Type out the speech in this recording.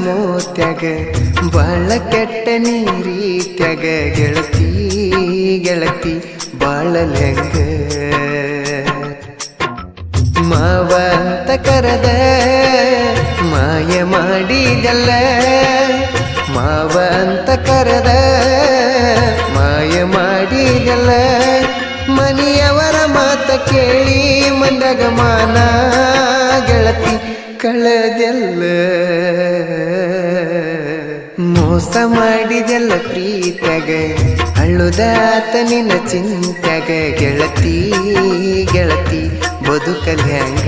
ಮೋತ್ಯಾಗ ಬಾಳ ಕೆಟ್ಟ ನೀರೀತ್ಯಾಗ ಗೆಳತಿ ಗೆಳತಿ ಬಾಳಲೆಂಗ ಮಾವ ಅಂತ ಕರೆದ ಮಾಯ ಮಾಡಿದಲ್ಲ ಮಾವ ಅಂತ ಕರೆದ ಮಾಯ ಮಾಡಿದಲ್ಲ ಮನೆಯವರ ಮಾತ ಕೇಳಿ ಮಂದಾಗ ಮಾನ ಗೆಳತಿ ಕಳೆದೆಲ್ಲ ಮೋಸ ಮಾಡಿದೆಲ್ಲ ಪ್ರೀತ್ಯಾಗ ಅಳ್ಳುದಾತ ನಿನ್ನ ಚಿಂತ್ಯಾಗ ಗೆಳತಿ ಗೆಳತಿ ಬದುಕಲ್ಯಾಂಗ